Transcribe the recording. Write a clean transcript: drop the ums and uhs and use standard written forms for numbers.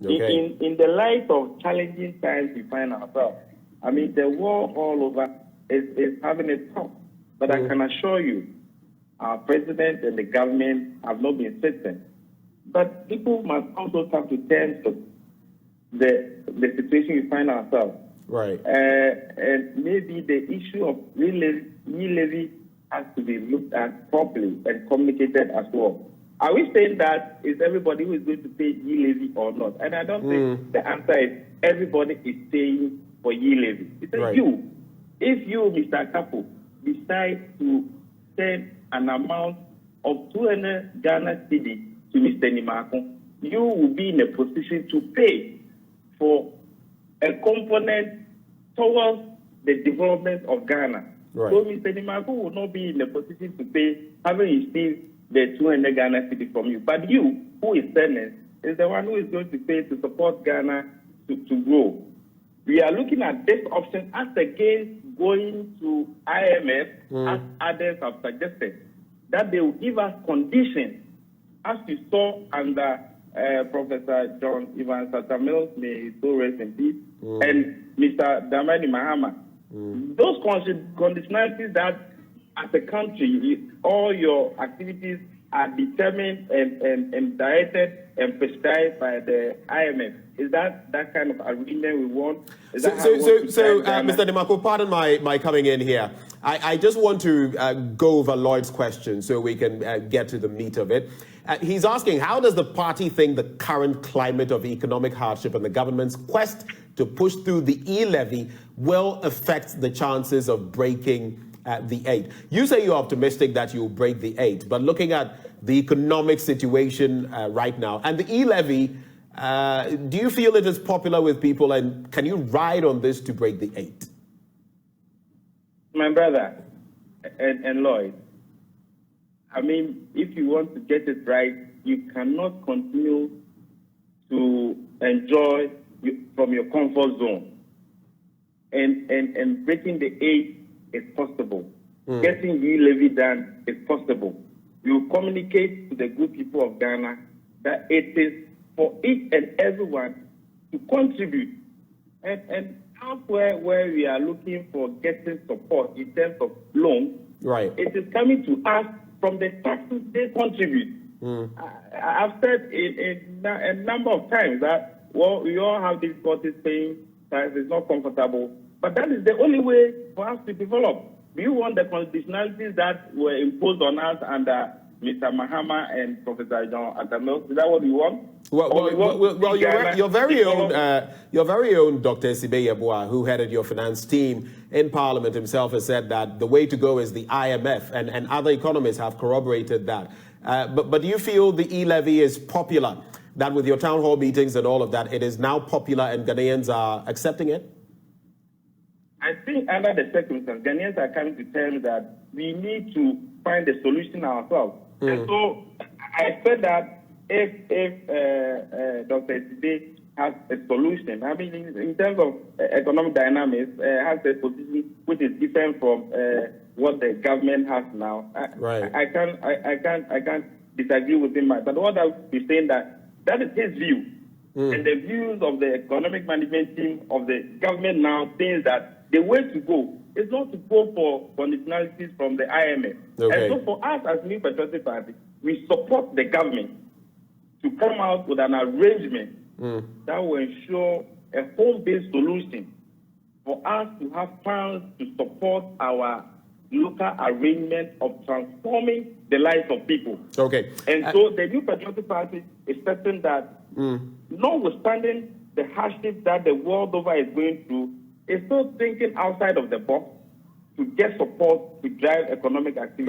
Okay. In the light of challenging times we find ourselves, I mean, the war all over is having a toll. But I can assure you, our president and the government have not been certain. But people must also come to terms with the situation we find ourselves. Right. And maybe the issue of E-Levy has to be looked at properly and communicated as well. Are we saying that is everybody who is going to pay E-Levy or not? And I don't think the answer is everybody is paying for E-Levy. It's right. You. If you, Mr. Kapo, decide to send an amount of 200 Ghana cedi to Mr. Nimako, you will be in a position to pay for a component towards the development of Ghana. Right. So Mr. Nimako will not be in a position to pay, having received the 200 Ghana cedi from you. But you, who is sending, is the one who is going to pay to support Ghana to grow. We are looking at this option as against going to IMF, as others have suggested, that they will give us conditions, as you saw under Professor John Ivan Satamills, may so rest in peace, and Mr. Damani Mahama. Those conditionalities that, as a country, all your activities are determined and directed and prescribed by the IMF. Is that kind of agreement we want? So, Mr. Nimako, pardon my coming in here. I just want to go over Lloyd's question so we can get to the meat of it. He's asking, how does the party think the current climate of economic hardship and the government's quest to push through the E-Levy will affect the chances of breaking the 8? You say you're optimistic that you'll break the 8, but looking at the economic situation right now and the E-Levy, do you feel it is popular with people, and can you ride on this to break the 8? My brother and Lloyd, I mean, if you want to get it right, you cannot continue to enjoy from your comfort zone. And breaking the 8 is possible. Getting E-Levy done is possible. You communicate to the good people of Ghana that it is for each and everyone to contribute. And elsewhere where we are looking for getting support in terms of loans, right, it is coming to us from the taxes they contribute. I've said in a number of times that, well, we all have difficulties paying taxes, it's not comfortable, but that is the only way for us to develop. Do you want the conditionalities that were imposed on us under Mr. Mahama and Professor John Atamil? Is that what you want? Well, your very own Dr. Sibe Yeboah, who headed your finance team in Parliament himself, has said that the way to go is the IMF, and other economists have corroborated that. But do you feel the E-Levy is popular? That with your town hall meetings and all of that, it is now popular and Ghanaians are accepting it? I think under the circumstances, Ghanaians are coming to terms that we need to find a solution ourselves. And so I said that if Dr. Sibe has a solution, I mean, in terms of economic dynamics, has a position which is different from what the government has now. Right. I can't disagree with him. But what I would be saying that is his view. And the views of the economic management team of the government now saying that the way to go is not to go for conditionalities from the IMF. Okay. And so for us as New Patriotic Party, we support the government to come out with an arrangement that will ensure a home-based solution for us to have funds to support our local arrangement of transforming the lives of people. Okay. And so the New Patriotic Party is certain that notwithstanding the hardship that the world over is going through, is still thinking outside of the box to get support to drive economic activity.